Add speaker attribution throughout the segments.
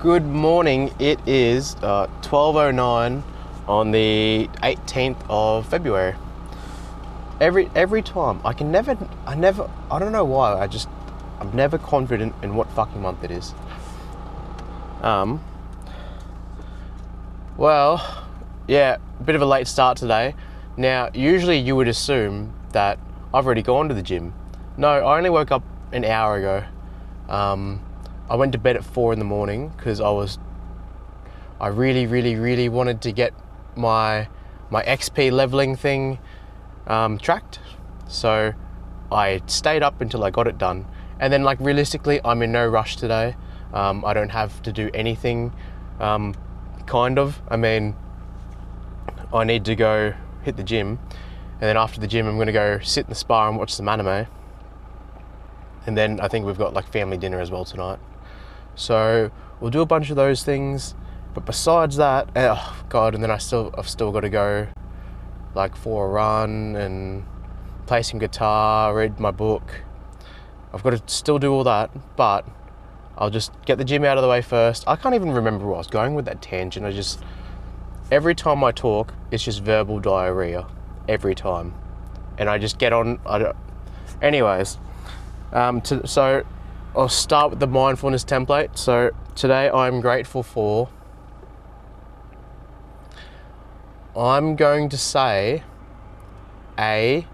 Speaker 1: Good morning. It is 12:09 on the 18th of February. Every time I don't know why, I'm never confident in what fucking month it is. Well, yeah, a bit of a late start today. Now, usually you would assume that I've already gone to the gym. No, I only woke up an hour ago. I went to bed at 4 in the morning because I really wanted to get my XP leveling thing tracked. So I stayed up until I got it done. And then, like, realistically, I'm in no rush today. I don't have to do anything, kind of. I mean, I need to go hit the gym, and then after the gym I'm going to go sit in the spa and watch some anime. And then I think we've got like family dinner as well tonight. So we'll do a bunch of those things. But besides that, oh God, and then I've still got to go like for a run and play some guitar, read my book. I've got to still do all that, but I'll just get the gym out of the way first. I can't even remember where I was going with that tangent. Every time I talk, it's just verbal diarrhea. Every time. And I just get on, anyways. So I'll start with the mindfulness template. So today I'm grateful for, I'm going to say my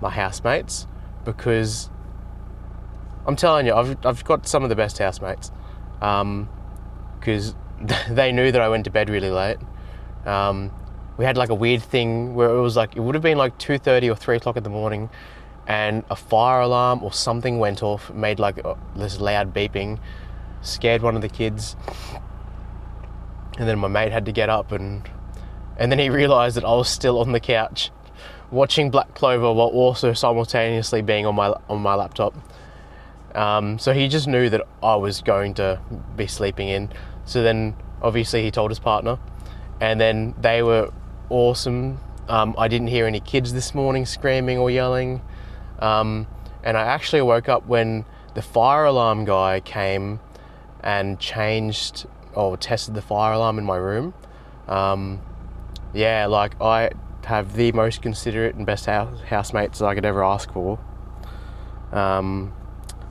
Speaker 1: housemates, because I'm telling you, I've got some of the best housemates, because they knew that I went to bed really late. We had like a weird thing where it would have been like 2:30 or 3 o'clock in the morning, and a fire alarm or something went off, made like this loud beeping, scared one of the kids, and then my mate had to get up, and then he realised that I was still on the couch watching Black Clover while also simultaneously being on my laptop. So he just knew that I was going to be sleeping in. So then obviously he told his partner, and then they were awesome. I didn't hear any kids this morning screaming or yelling. And I actually woke up when the fire alarm guy came and changed or tested the fire alarm in my room. Yeah, like, I have the most considerate and best housemates I could ever ask for.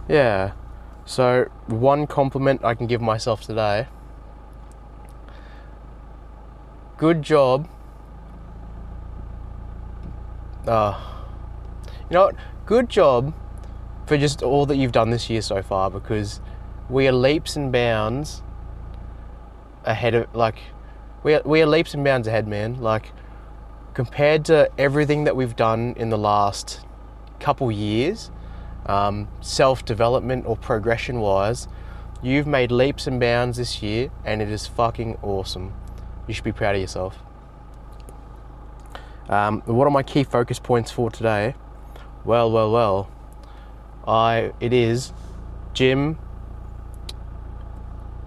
Speaker 1: Yeah, so one compliment I can give myself today. Good job. You know what? Good job for just all that you've done this year so far, because we are leaps and bounds ahead of, like, we are leaps and bounds ahead, man. Like, compared to everything that we've done in the last couple years, self-development or progression-wise, you've made leaps and bounds this year, and it is fucking awesome. You should be proud of yourself. What are my key focus points for today? Well. It is gym,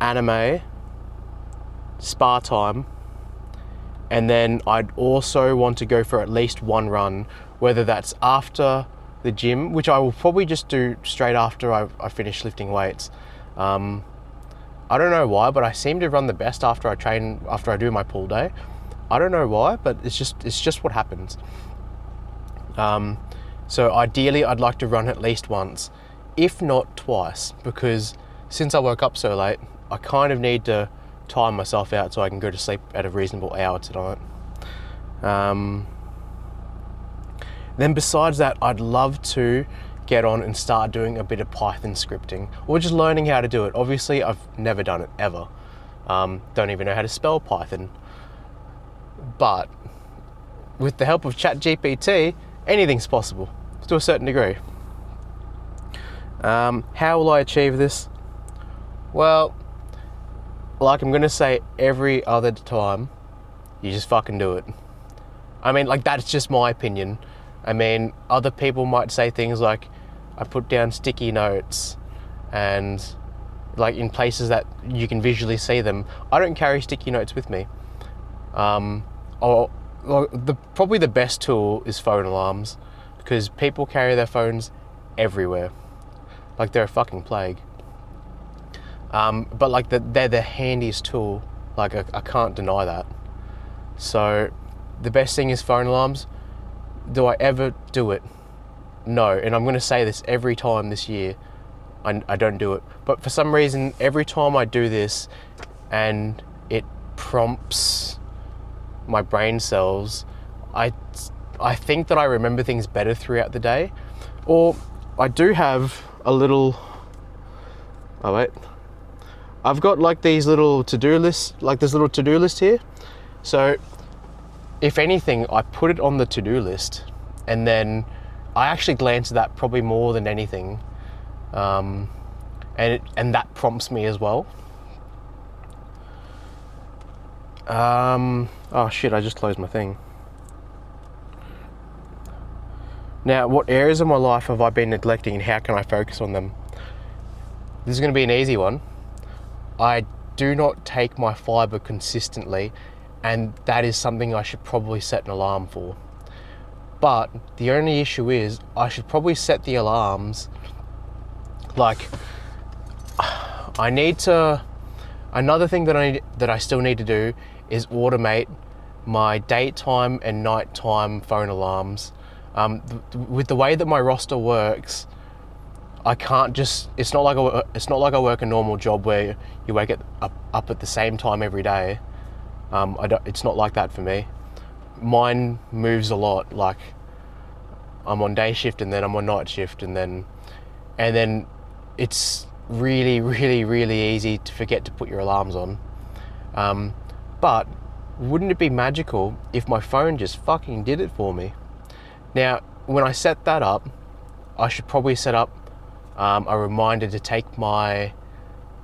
Speaker 1: anime, spa time, and then I'd also want to go for at least one run, whether that's after the gym, which I will probably just do straight after I finish lifting weights. I don't know why, but I seem to run the best after I do my pool day. I don't know why, but it's just what happens. So ideally I'd like to run at least once, if not twice, because since I woke up so late, I kind of need to time myself out so I can go to sleep at a reasonable hour tonight. Then besides that, I'd love to get on and start doing a bit of Python scripting, or just learning how to do it. Obviously, I've never done it ever. Don't even know how to spell Python. But with the help of ChatGPT, anything's possible to a certain degree. How will I achieve this? Well, like I'm gonna say every other time, you just fucking do it. I mean, like, that's just my opinion. I mean, other people might say things like, I put down sticky notes, and like in places that you can visually see them. I don't carry sticky notes with me. Probably the best tool is phone alarms, because people carry their phones everywhere. Like they're a fucking plague. But like they're the handiest tool. Like I can't deny that. So the best thing is phone alarms. Do I ever do it? No, and I'm going to say this every time this year. I don't do it. But for some reason, every time I do this and it prompts my brain cells, I think that I remember things better throughout the day. Or I do have a little, oh wait, I've got like these little to-do lists, like this little to-do list here. So if anything, I put it on the to-do list, and then I actually glance at that probably more than anything. And that prompts me as well. Oh shit, I just closed my thing. Now, what areas of my life have I been neglecting, and how can I focus on them? This is going to be an easy one. I do not take my fibre consistently, and that is something I should probably set an alarm for. But the only issue is I should probably set the alarms, like, another thing that I still need to do is automate my daytime and nighttime phone alarms. With the way that my roster works, I can't just, it's not like I work a normal job where you wake up at the same time every day. It's not like that for me. Mine moves a lot. Like, I'm on day shift and then I'm on night shift, and then it's really, really, really easy to forget to put your alarms on. But wouldn't it be magical if my phone just fucking did it for me? Now, when I set that up, I should probably set up a reminder to take my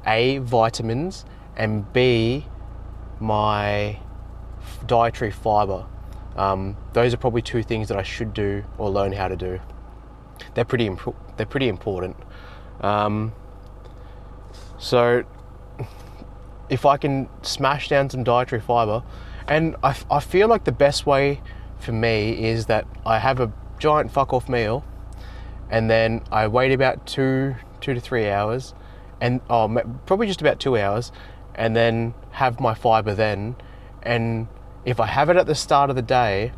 Speaker 1: A, vitamins, and B, my dietary fibre. Those are probably two things that I should do or learn how to do. They're pretty important. So if I can smash down some dietary fibre, and I feel like the best way for me is that I have a giant fuck off meal, and then I wait about 2 to 3 hours, and probably just about 2 hours, and then have my fibre then. And if I have it at the start of the day,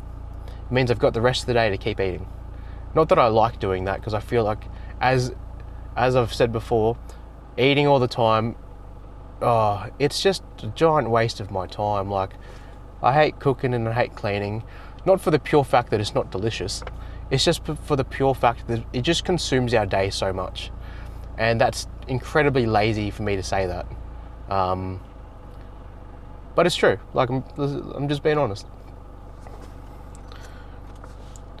Speaker 1: it means I've got the rest of the day to keep eating. Not that I like doing that, because I feel like, as I've said before, eating all the time, it's just a giant waste of my time. Like, I hate cooking and I hate cleaning, not for the pure fact that it's not delicious. It's just for the pure fact that it just consumes our day so much. And that's incredibly lazy for me to say that. But it's true. Like, I'm just being honest.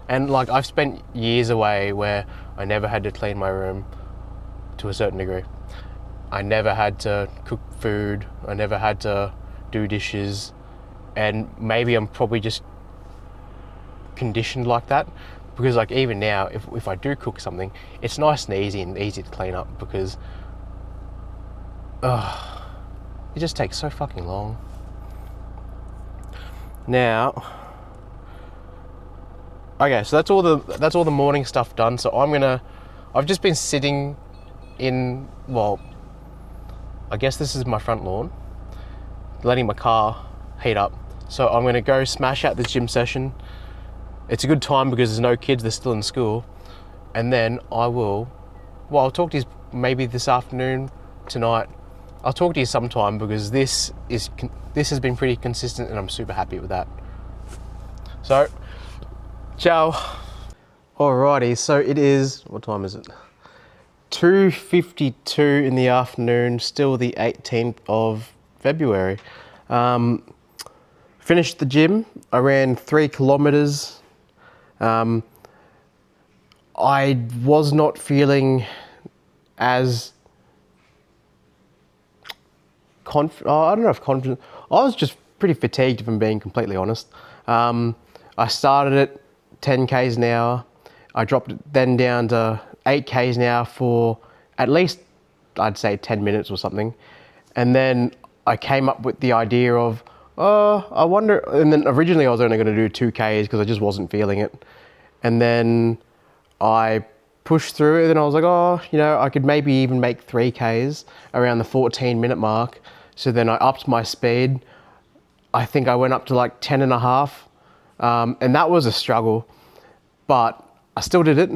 Speaker 1: And like, I've spent years away where I never had to clean my room to a certain degree. I never had to cook food. I never had to do dishes. And maybe I'm probably just conditioned like that, because like, even now, if I do cook something, it's nice and easy to clean up, because it just takes so fucking long. Now, okay, so that's all the morning stuff done. So I've just been sitting in, well, I guess this is my front lawn, letting my car heat up. So I'm gonna go smash out this gym session. It's a good time because there's no kids, they're still in school. And then I'll talk to you maybe this afternoon, tonight. I'll talk to you sometime, because this has been pretty consistent and I'm super happy with that. So, ciao. Alrighty, so it is, what time is it? 2:52 in the afternoon, still the 18th of February. Finished the gym. I ran 3 kilometers. I was not feeling as confident. I don't know if confident. I was just pretty fatigued, if I'm being completely honest. I started at 10 k's an hour. I dropped it then down to 8 k's an hour for at least, I'd say, 10 minutes or something. And then I came up with the idea of, I wonder, and then originally I was only going to do 2 k's because I just wasn't feeling it. And then I pushed through it. Then I was like, oh, I could maybe even make 3Ks around the 14-minute mark. So then I upped my speed. I think I went up to like 10 and a half. And that was a struggle, but I still did it.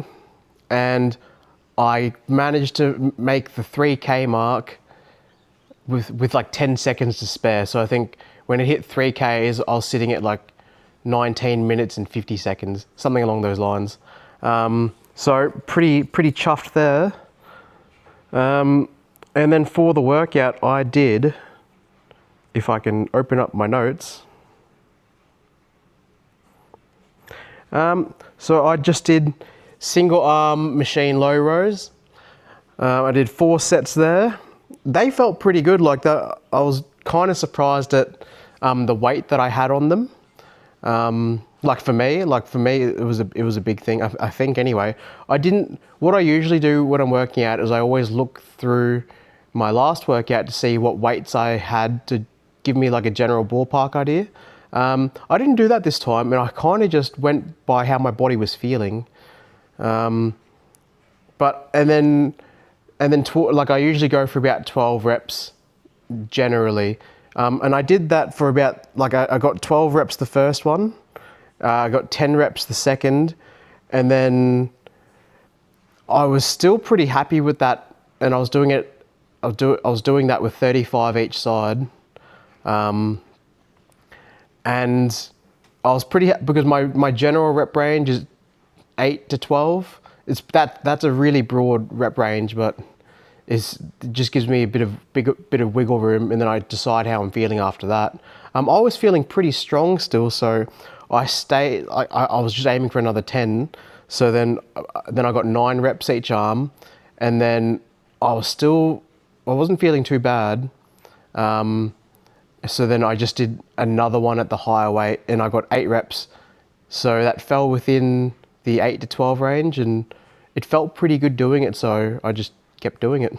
Speaker 1: And I managed to make the 3K mark with like 10 seconds to spare. So I think when it hit 3Ks, I was sitting at like 19 minutes and 50 seconds, something along those lines. So pretty chuffed there. And then for the workout, I did, if I can open up my notes. So I just did single arm machine low rows. I did 4 sets there. They felt pretty good. Like that, I was kind of surprised at the weight that I had on them. Like for me, it was a big thing. I think anyway. What I usually do when I'm working out is I always look through my last workout to see what weights I had to give me like a general ballpark idea. I didn't do that this time, and I kind of just went by how my body was feeling. And then like I usually go for about 12 reps generally. And I did that for about, like I got 12 reps the first one, I got 10 reps the second, and then I was still pretty happy with that, and I was doing that with 35 each side. And I was pretty because my general rep range is 8 to 12. That's a really broad rep range, but it just gives me a bit of wiggle room, and then I decide how I'm feeling after that. I was feeling pretty strong still, so I was just aiming for another 10. So then I got 9 reps each arm, and then I wasn't feeling too bad. So then I just did another one at the higher weight, and I got 8 reps. So that fell within the 8 to 12 range, and it felt pretty good doing it, so I just kept doing it.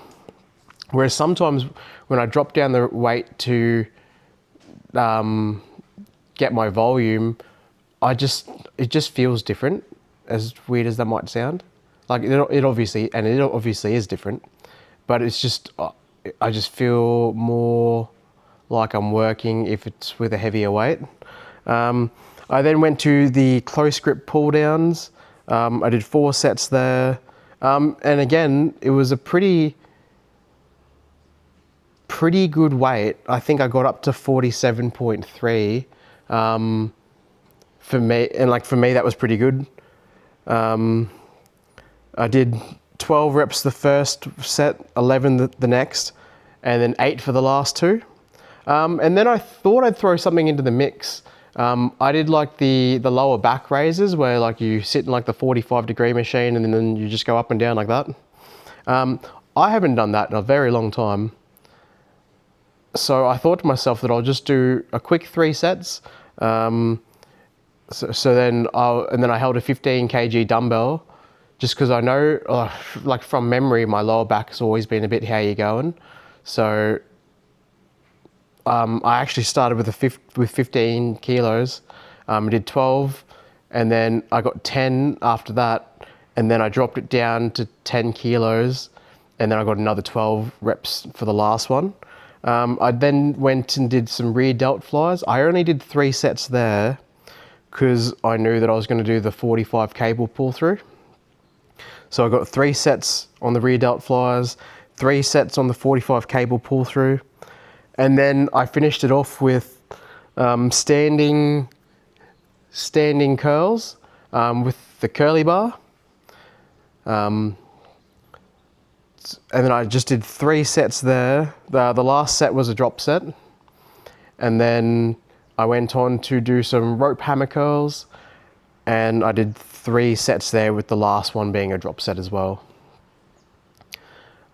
Speaker 1: Whereas sometimes when I drop down the weight to get my volume, it just feels different, as weird as that might sound. Like it obviously is different, but it's just, I just feel more like I'm working if it's with a heavier weight. I then went to the close grip pull downs. I did 4 sets there. And again, it was a pretty good weight. I think I got up to 47.3 for me, and for me that was pretty good. I did 12 reps the first set, 11 the next, and then 8 for the last 2. And then I thought I'd throw something into the mix. I did like the lower back raises, where like you sit in like the 45-degree machine and then you just go up and down like that. I haven't done that in a very long time. So I thought to myself that I'll just do a quick 3 sets. So then I held a 15 kg dumbbell, just because I know, like from memory, my lower back's always been a bit how you going. So I actually started with 15 kilos. I did 12, and then I got 10 after that, and then I dropped it down to 10 kilos, and then I got another 12 reps for the last one. I then went and did some rear delt flies. I only did 3 sets there because I knew that I was going to do the 45 cable pull through. So I got 3 sets on the rear delt flies, 3 sets on the 45 cable pull through. And then I finished it off with standing curls with the curly bar. And then I just did 3 sets there. The last set was a drop set. And then I went on to do some rope hammer curls, and I did 3 sets there, with the last one being a drop set as well.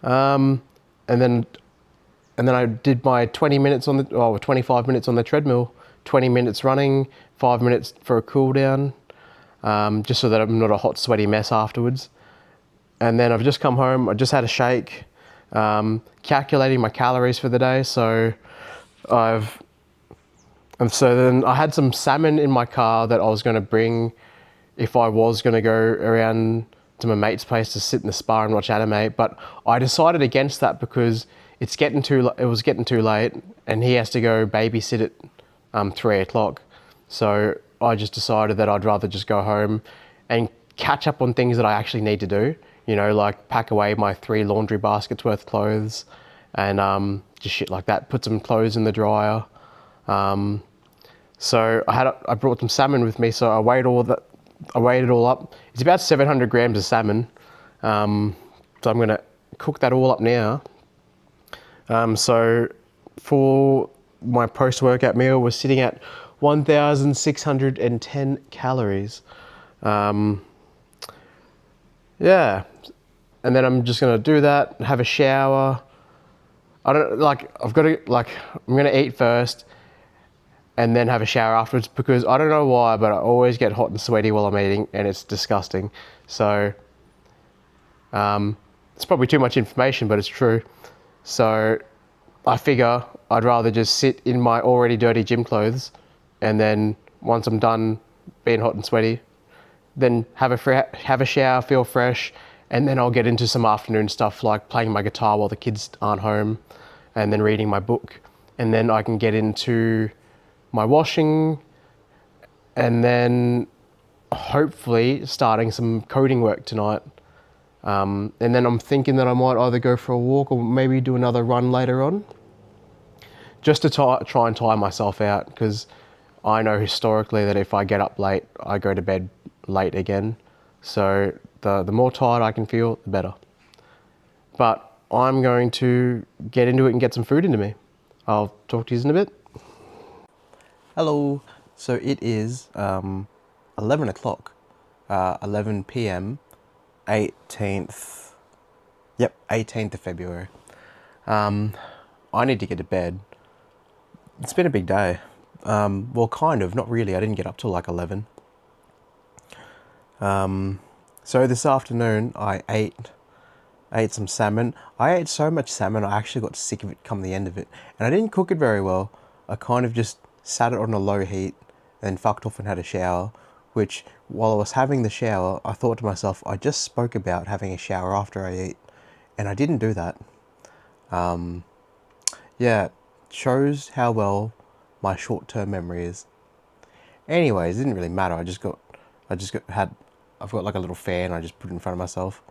Speaker 1: And then I did my 25 minutes on the treadmill, 20 minutes running, 5 minutes for a cool down, just so that I'm not a hot, sweaty mess afterwards. And then I've just come home, I just had a shake, calculating my calories for the day. So then I had some salmon in my car that I was going to bring if I was going to go around to my mate's place to sit in the spa and watch anime. But I decided against that because it was getting too late, and he has to go babysit at 3 o'clock. So I just decided that I'd rather just go home and catch up on things that I actually need to do. You know, like pack away my 3 laundry baskets worth of clothes, and just shit like that. Put some clothes in the dryer. So I brought some salmon with me. So I weighed it all up. It's about 700 grams of salmon. So I'm gonna cook that all up now. So for my post-workout meal, we're sitting at 1,610 calories. Yeah, and then I'm just gonna do that, have a shower. I'm gonna eat first and then have a shower afterwards, because I don't know why, but I always get hot and sweaty while I'm eating, and it's disgusting. So it's probably too much information, but it's true. So I figure I'd rather just sit in my already dirty gym clothes, and then once I'm done being hot and sweaty, then have a shower, feel fresh, and then I'll get into some afternoon stuff like playing my guitar while the kids aren't home, and then reading my book. And then I can get into my washing, and then hopefully starting some coding work tonight. And then I'm thinking that I might either go for a walk or maybe do another run later on, just to try and tire myself out, because I know historically that if I get up late, I go to bed late again. So the more tired I can feel, the better. But I'm going to get into it and get some food into me. I'll talk to you in a bit. Hello. So it is 11 o'clock, 11 p.m, 18th of February. I need to get to bed. It's been a big day. Well, kind of, not really. I didn't get up till like 11. So this afternoon I ate some salmon. I ate so much salmon I actually got sick of it come the end of it. And I didn't cook it very well. I kind of just sat it on a low heat and fucked off and had a shower, which while I was having the shower, I thought to myself, I just spoke about having a shower after I eat, and I didn't do that. Yeah, shows how well my short-term memory is. Anyways, it didn't really matter. I've got like a little fan I just put in front of myself.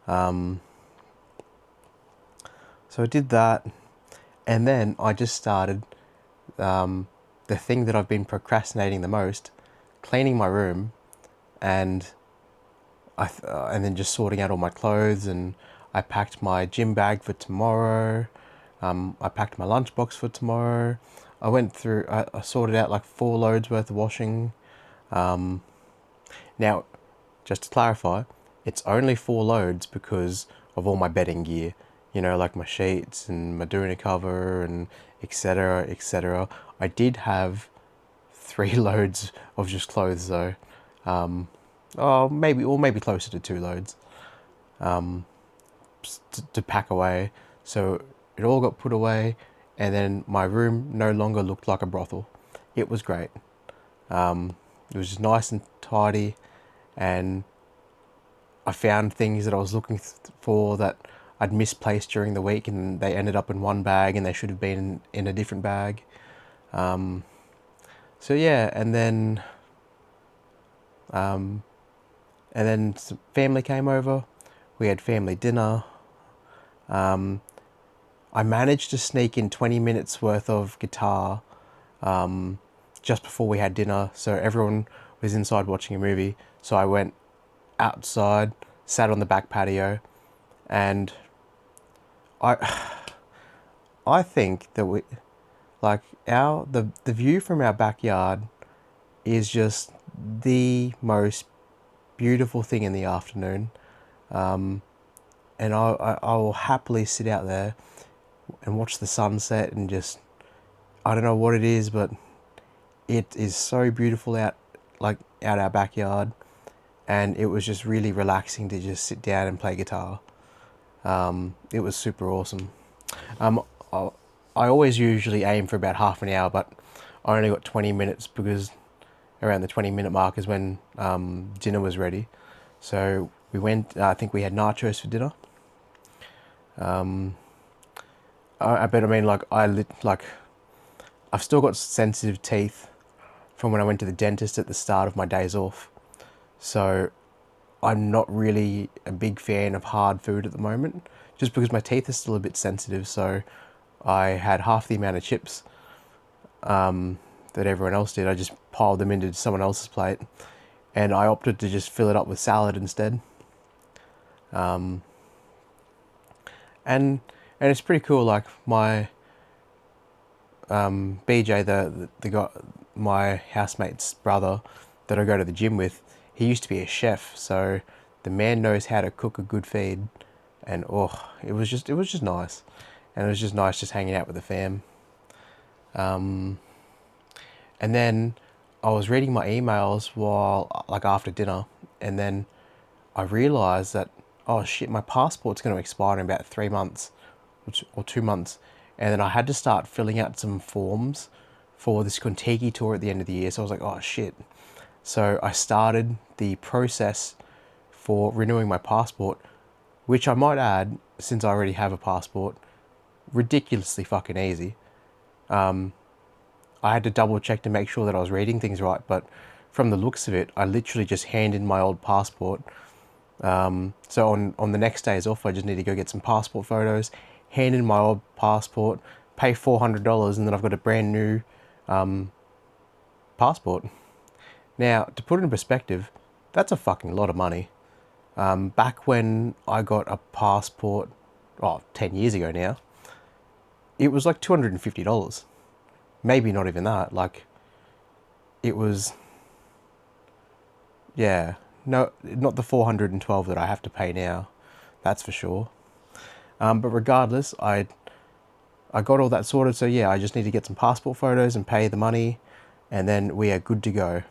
Speaker 1: So I did that, and then I just started the thing that I've been procrastinating the most, cleaning my room, and then just sorting out all my clothes, and I packed my gym bag for tomorrow. I packed my lunchbox for tomorrow. I went through, I sorted out like 4 loads worth of washing. Now, just to clarify, it's only 4 loads because of all my bedding gear. You know, like my sheets and my doona cover and etc, etc. I did have 3 loads of just clothes though. Maybe closer to 2 loads to pack away. So it all got put away, and then my room no longer looked like a brothel. It was great. It was just nice and tidy, and I found things that I was looking for that I'd misplaced during the week, and they ended up in one bag and they should have been in a different bag. So yeah, and then some family came over. We had family dinner. I managed to sneak in 20 minutes worth of guitar just before we had dinner, so everyone was inside watching a movie. So I went outside, sat on the back patio, and I think that the view from our backyard is just the most beautiful thing in the afternoon, and I will happily sit out there and watch the sunset, and just, I don't know what it is, but it is so beautiful out our backyard, and it was just really relaxing to just sit down and play guitar. It was super awesome. I always usually aim for about half an hour, but I only got 20 minutes because around the 20-minute mark is when dinner was ready. So We went, I think we had nachos for dinner. But I mean, like, I've still got sensitive teeth from when I went to the dentist at the start of my days off. So I'm not really a big fan of hard food at the moment, just because my teeth are still a bit sensitive. So I had half the amount of chips that everyone else did. I just piled them into someone else's plate, and I opted to just fill it up with salad instead. And it's pretty cool. Like my BJ, the guy, my housemate's brother that I go to the gym with, he used to be a chef, so the man knows how to cook a good feed, and it was just nice, and it was just nice just hanging out with the fam. And then I was reading my emails while, like, after dinner, and then I realised that, oh shit, my passport's going to expire in about 3 months or 2 months, and then I had to start filling out some forms for this Contiki tour at the end of the year. So I was like, oh shit. So I started the process for renewing my passport, which I might add, since I already have a passport, ridiculously fucking easy. I had to double check to make sure that I was reading things right, but from the looks of it, I literally just hand in my old passport. So on the next days off, I just need to go get some passport photos, hand in my old passport, pay $400, and then I've got a brand new passport. Now, to put it in perspective, that's a fucking lot of money. Back when I got a passport, 10 years ago now, it was like $250. Maybe not even that. Like, it was, yeah, no, not the 412 that I have to pay now. That's for sure. But regardless, I got all that sorted. So yeah, I just need to get some passport photos and pay the money, and then we are good to go.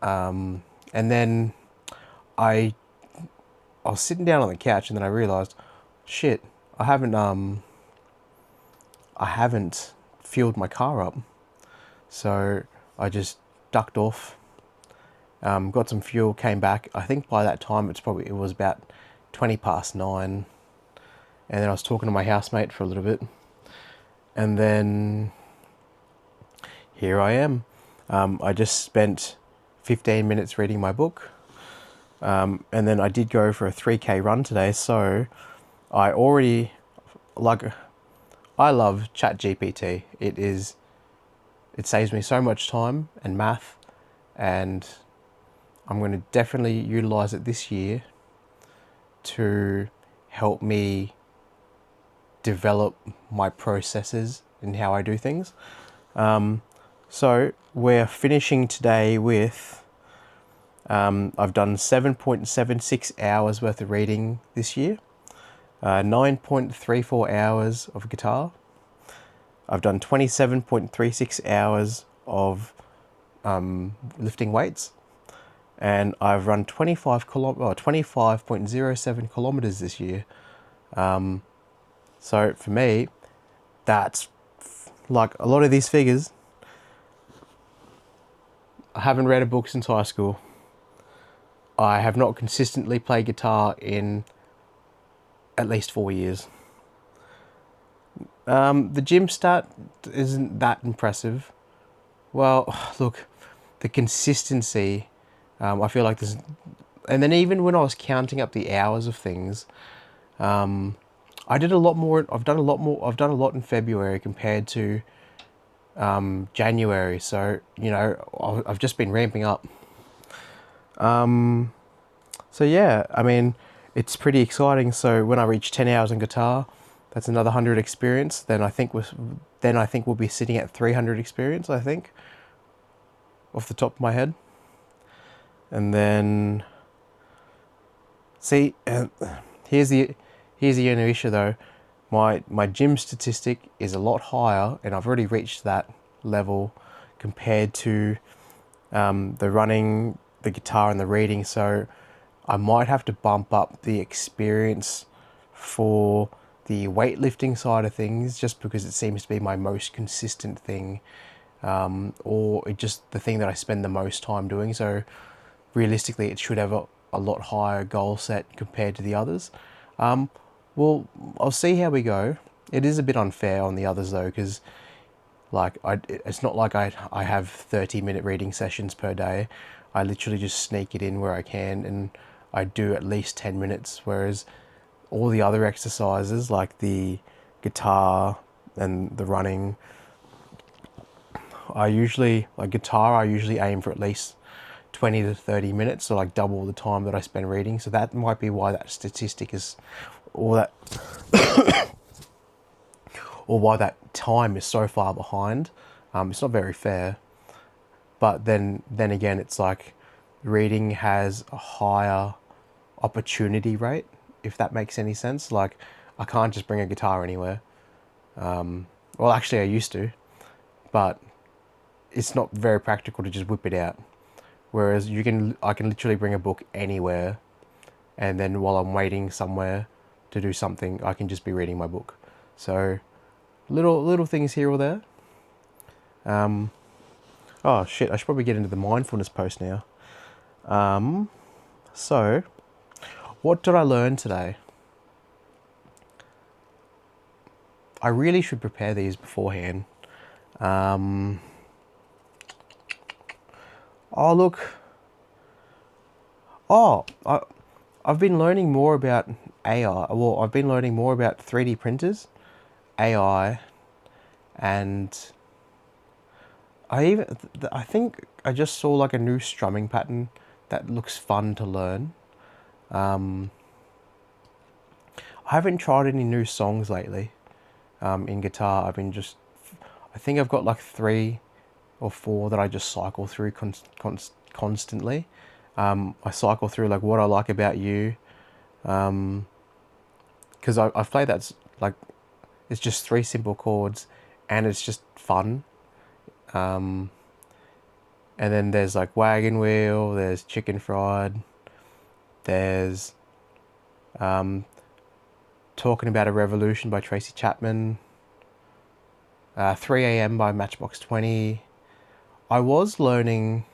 Speaker 1: And then I was sitting down on the couch, and then I realized, shit, I haven't fueled my car up. So I just ducked off, got some fuel, came back. I think by that time it was about 9:20, and then I was talking to my housemate for a little bit, and then here I am. I just spent 15 minutes reading my book, and then I did go for a 3K run today. So I love ChatGPT. It saves me so much time and math, and I'm going to definitely utilize it this year to help me develop my processes and how I do things. So we're finishing today with, I've done 7.76 hours worth of reading this year, 9.34 hours of guitar. I've done 27.36 hours of lifting weights, and I've run 25.07 kilometers this year. So for me, that's like a lot of these figures. I haven't read a book since high school. I have not consistently played guitar in at least 4 years. The gym stat isn't that impressive. Well, look, the consistency, I feel like there's, and then even when I was counting up the hours of things, I did a lot more. I've done a lot in February compared to January. So, you know, I've just been ramping up. So yeah, I mean, it's pretty exciting. So when I reach 10 hours on guitar, that's another 100 experience. Then I think we'll be sitting at 300 experience, I think, off the top of my head. And then, see, here's the only issue though. My gym statistic is a lot higher, and I've already reached that level compared to the running, the guitar, and the reading. So I might have to bump up the experience for the weightlifting side of things, just because it seems to be my most consistent thing, or just the thing that I spend the most time doing. So realistically, it should a lot higher goal set compared to the others. Well, I'll see how we go. It is a bit unfair on the others though, because like it's not like I have 30-minute reading sessions per day. I literally just sneak it in where I can, and I do at least 10 minutes. Whereas all the other exercises, like the guitar and the running, I usually aim for at least 20 to 30 minutes, so like double the time that I spend reading. So that might be why that statistic is, or that, or why that time is so far behind. It's not very fair. But then again, it's like reading has a higher opportunity rate, if that makes any sense. Like, I can't just bring a guitar anywhere. Well, actually, I used to, but it's not very practical to just whip it out. Whereas I can literally bring a book anywhere, and then while I'm waiting somewhere to do something, I can just be reading my book. So, little things here or there. Oh shit! I should probably get into the mindfulness post now. So, what did I learn today? I really should prepare these beforehand. Oh look. I've been learning more about AI. Well, I've been learning more about 3D printers, AI, and I think I just saw like a new strumming pattern that looks fun to learn. I haven't tried any new songs lately. In guitar, I think I've got like 3 or 4 that I just cycle through constantly. I cycle through like What I Like About You, because I've played that, like, it's just 3 simple chords, and it's just fun. And then there's like Wagon Wheel, there's Chicken Fried, there's Talking About a Revolution by Tracy Chapman, 3 a.m. by Matchbox 20. I was learning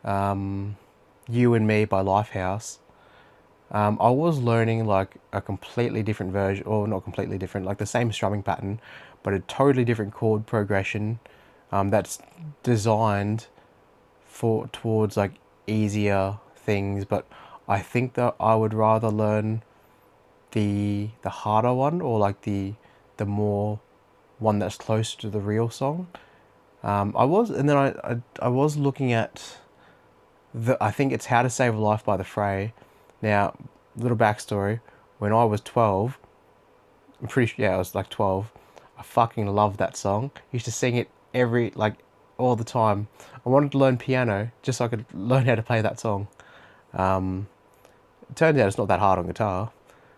Speaker 1: You and Me by Lifehouse. I was learning like a completely different version, or not completely different, like the same strumming pattern, but a totally different chord progression that's designed towards like easier things. But I think that I would rather learn the harder one, or like the more one that's close to the real song. I was looking at I think it's How to Save a Life by The Fray. Now, little backstory: when I was 12, I'm pretty sure, yeah, I was like 12. I fucking loved that song. Used to sing it all the time. I wanted to learn piano just so I could learn how to play that song. It turns out it's not that hard on guitar.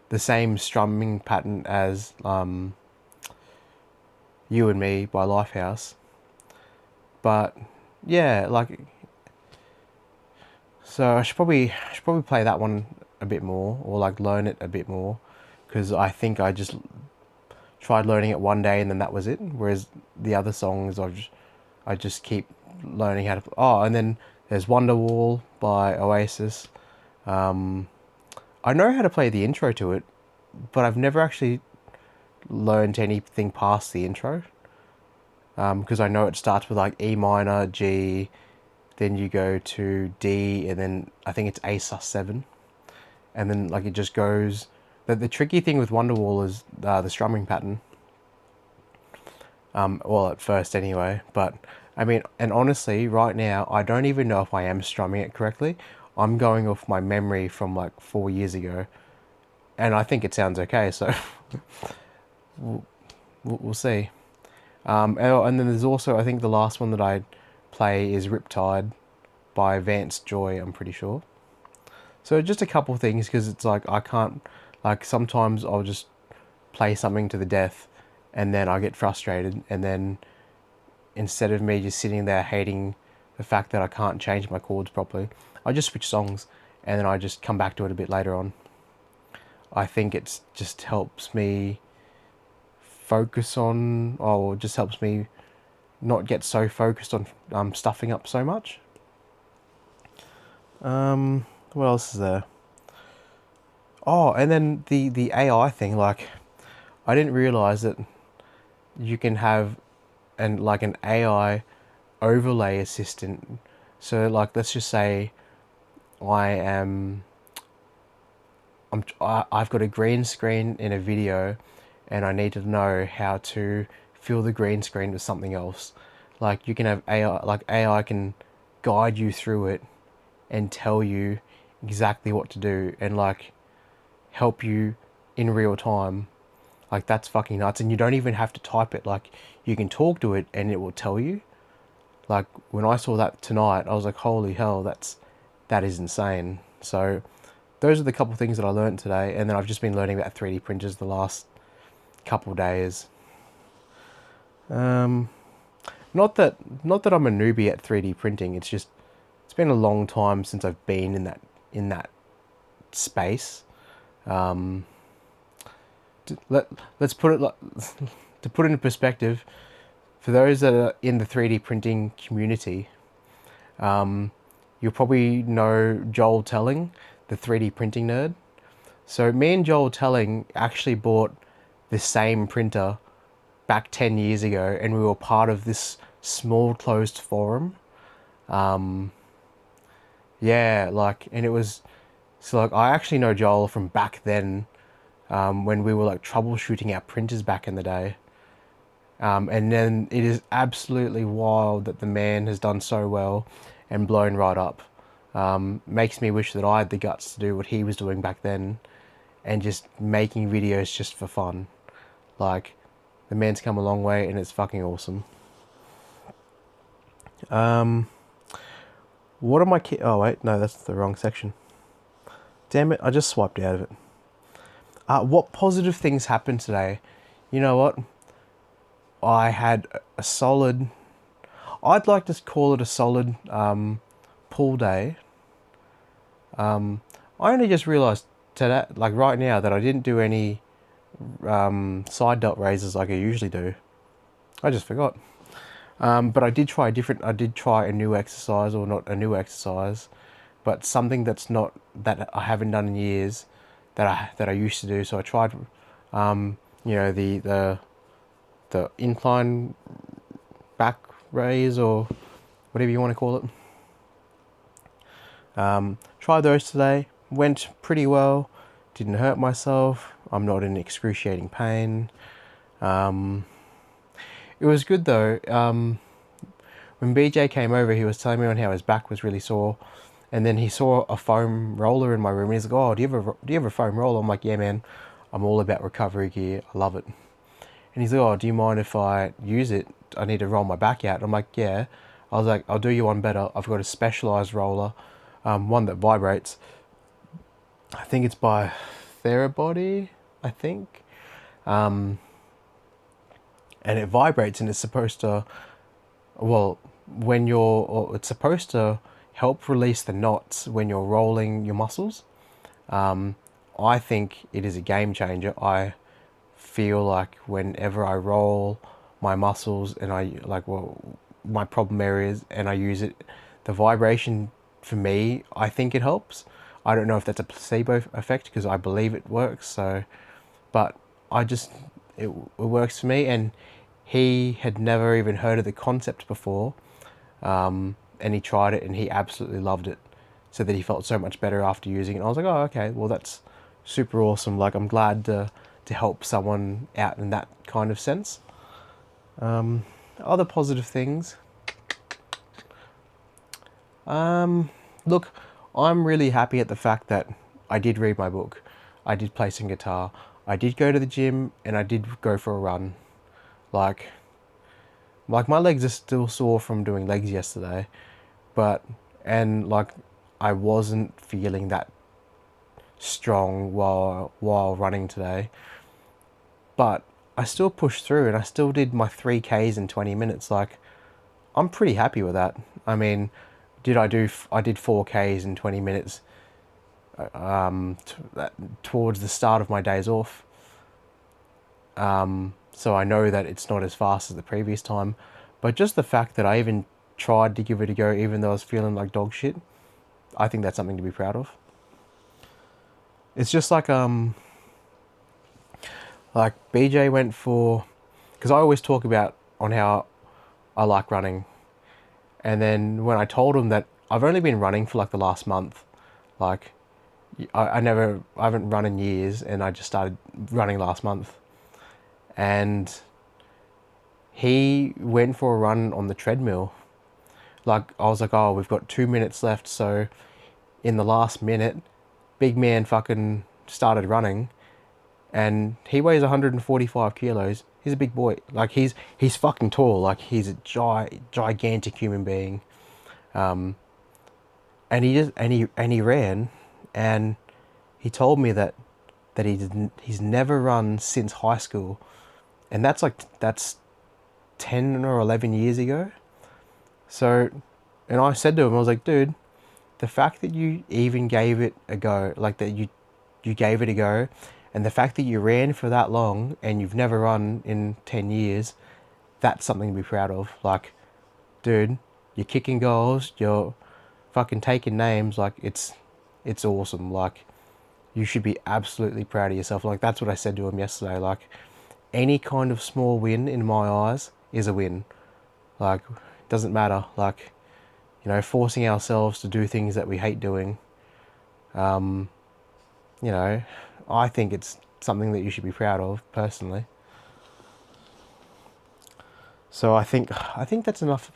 Speaker 1: The same strumming pattern as You and Me by Lifehouse. But yeah, like, so I should probably play that one a bit more, or like learn it a bit more, because I think I just tried learning it one day and then that was it. Whereas the other songs I just keep learning how to. Oh, and then there's Wonderwall by Oasis. I know how to play the intro to it, but I've never actually learned anything past the intro. Because I know it starts with like E minor, G, then you go to D, and then I think it's A sus7, and then like it just goes. The tricky thing with Wonderwall is the strumming pattern. Well, at first anyway, but I mean, and honestly, right now I don't even know if I am strumming it correctly. I'm going off my memory from like 4 years ago, and I think it sounds okay. So we'll see. And then there's also, I think the last one that I play is Riptide by Vance Joy, I'm pretty sure. So just a couple of things, because it's like I can't, like, sometimes I'll just play something to the death and then I get frustrated, and then instead of me just sitting there hating the fact that I can't change my chords properly, I just switch songs and then I just come back to it a bit later on. I think it just helps me focus on, or just helps me not get so focused on stuffing up so much. What What else is there? Oh, and then the AI thing. Like, I didn't realize that you can have an AI overlay assistant. So like, let's just say I am I've got a green screen in a video, and I need to know how to fill the green screen with something else. Like, you can have AI, like AI can guide you through it and tell you exactly what to do, and like help you in real time. Like, that's fucking nuts. And you don't even have to type it. Like, you can talk to it and it will tell you. Like, when I saw that tonight, I was like, holy hell, that is insane. So those are the couple of things that I learned today, and then I've just been learning about 3D printers the last couple of days. Not that I'm a newbie at 3D printing. It's just it's been a long time since I've been in that space. Let's put it like, to put it in perspective, for those that are in the 3D printing community, you'll probably know Joel Telling, the 3D printing nerd. So me and Joel Telling actually bought the same printer back 10 years ago, and we were part of this small closed forum. Yeah, like, and it was, so like, I actually know Joel from back then, when we were like troubleshooting our printers back in the day. And then it is absolutely wild that the man has done so well and blown right up. Makes me wish that I had the guts to do what he was doing back then, and just making videos just for fun. Like, the man's come a long way, and it's fucking awesome. What am I oh wait, no, that's the wrong section. Damn it, I just swiped out of it. What positive things happened today? You know what? I had a solid, I'd like to call it a solid pool day. I only just realised today, like right now, that I didn't do any side delt raises like I usually do. I just forgot. But I did try a new exercise, or not a new exercise, but something that I haven't done in years, that I used to do. So I tried, the incline back raise, or whatever you want to call it. Tried those today. Went pretty well. Didn't hurt myself. I'm not in excruciating pain. It was good though. When BJ came over, he was telling me on how his back was really sore, and then he saw a foam roller in my room, and he's like, "Oh, do you have a foam roller?" I'm like, "Yeah, man. I'm all about recovery gear. I love it." And he's like, "Oh, do you mind if I use it? I need to roll my back out." I'm like, "Yeah." I was like, "I'll do you one better. I've got a specialized roller, one that vibrates. I think it's by Therabody, I think. And it vibrates, and it's supposed to, well, it's supposed to help release the knots when you're rolling your muscles. I think it is a game changer. I feel like whenever I roll my muscles, and my problem areas, and I use it, the vibration, for me, I think it helps. I don't know if that's a placebo effect, because I believe it works. So, but it works for me. And he had never even heard of the concept before, and he tried it, and he absolutely loved it. So that he felt so much better after using it. And I was like, oh, okay, well, that's super awesome. Like, I'm glad to help someone out in that kind of sense. Other positive things. Look, I'm really happy at the fact that I did read my book. I did play some guitar. I did go to the gym, and I did go for a run. Like my legs are still sore from doing legs yesterday, and I wasn't feeling that strong while running today, but I still pushed through, and I still did my 3Ks in 20 minutes. Like, I'm pretty happy with that. I mean, I did 4Ks in 20 minutes towards the start of my days off. So I know that it's not as fast as the previous time, but just the fact that I even tried to give it a go, even though I was feeling like dog shit, I think that's something to be proud of. it's just like BJ went for, because I always talk about on how I like running, and then when I told him that I've only been running for like the last month, like I haven't run in years, and I just started running last month, and he went for a run on the treadmill. Like, I was like, oh, we've got 2 minutes left, so in the last minute, big man fucking started running, and he weighs 145 kilos. He's a big boy. Like, he's fucking tall. Like, he's a gigantic human being. And he ran, and he told me that he's never run since high school, and that's 10 or 11 years ago. So, and I said to him, I was like, dude, the fact that you even gave it a go, like that you gave it a go, and the fact that you ran for that long and you've never run in 10 years, that's something to be proud of. Like, dude, you're kicking goals, you're fucking taking names, like it's awesome. Like, you should be absolutely proud of yourself. Like, that's what I said to him yesterday. Like, any kind of small win in my eyes is a win. Like, it doesn't matter. Like, you know, forcing ourselves to do things that we hate doing, you know, I think it's something that you should be proud of, personally. So I think that's enough.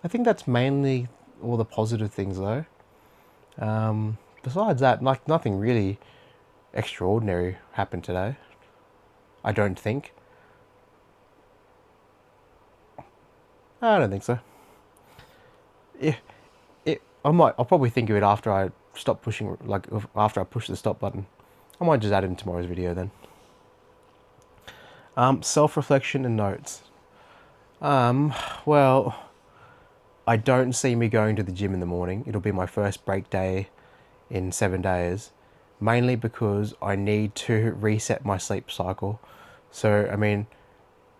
Speaker 1: I think that's mainly all the positive things, though. Besides that, like, nothing really extraordinary happened today, I don't think. I don't think so. I'll probably think of it after I stop pushing, like after I push the stop button. I might just add it in tomorrow's video then. Self-reflection and notes. Well, I don't see me going to the gym in the morning. It'll be my first break day in 7 days, mainly because I need to reset my sleep cycle. So, I mean,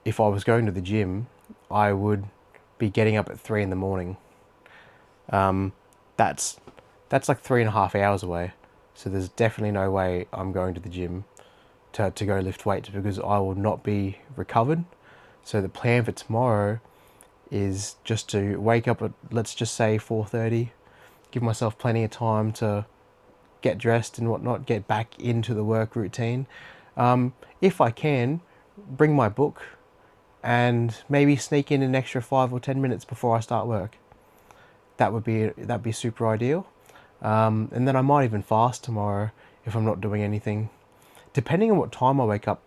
Speaker 1: if I was going to the gym, I would be getting up at 3 in the morning. That's like 3.5 hours away. So there's definitely no way I'm going to the gym to go lift weights, because I will not be recovered. So the plan for tomorrow is just to wake up at, let's just say, 4:30, give myself plenty of time to get dressed and whatnot, get back into the work routine. If I can, bring my book and maybe sneak in an extra 5 or 10 minutes before I start work. That'd be super ideal. And then I might even fast tomorrow if I'm not doing anything. Depending on what time I wake up.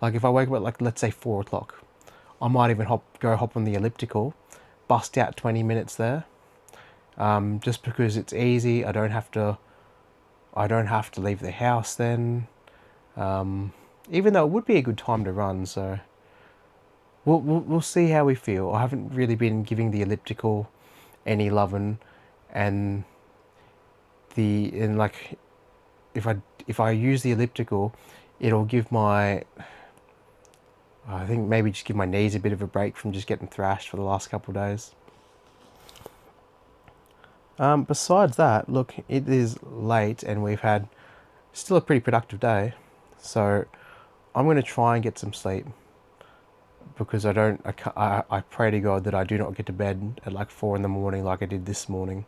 Speaker 1: Like, if I wake up at, like, let's say 4 o'clock, I might even hop on the elliptical, bust out 20 minutes there. Just because it's easy. I don't have to leave the house then. Even though it would be a good time to run, so we'll see how we feel. I haven't really been giving the elliptical any loving, and like, if I use the elliptical, it'll give I think maybe just give my knees a bit of a break from just getting thrashed for the last couple of days. Besides that, look, it is late and we've had still a pretty productive day, so I'm going to try and get some sleep, because I pray to God that I do not get to bed at like 4 in the morning like I did this morning.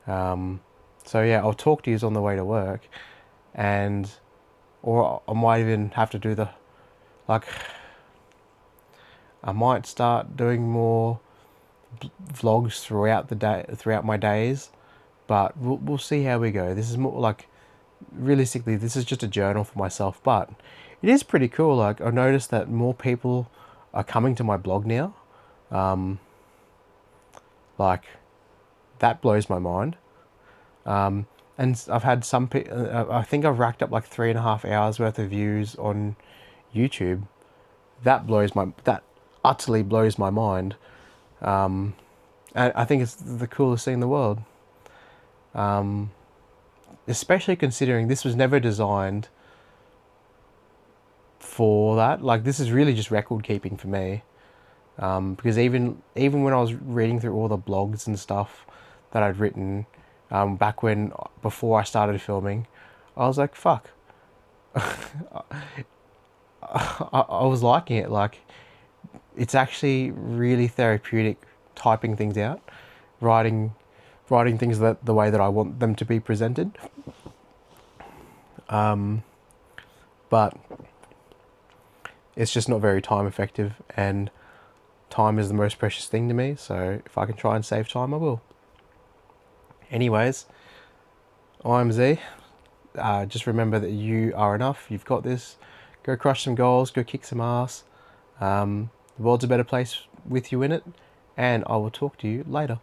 Speaker 1: So yeah, I'll talk to you on the way to work, or I might even have to do I might start doing more vlogs throughout my days, but we'll see how we go. This is more like, realistically, this is just a journal for myself, but it is pretty cool. Like, I've noticed that more people are coming to my blog now. Like, that blows my mind. And I've had some I think I've racked up like 3.5 hours worth of views on YouTube. That utterly blows my mind. And I think it's the coolest thing in the world. Especially considering this was never designed for that. Like, this is really just record keeping for me. Because even when I was reading through all the blogs and stuff that I'd written, before I started filming, I was like, fuck. I was liking it. Like, it's actually really therapeutic typing things out, writing things that the way that I want them to be presented. But it's just not very time effective, and time is the most precious thing to me. So if I can try and save time, I will. Anyways, I'm Z. Just remember that you are enough. You've got this. Go crush some goals. Go kick some ass. The world's a better place with you in it. And I will talk to you later.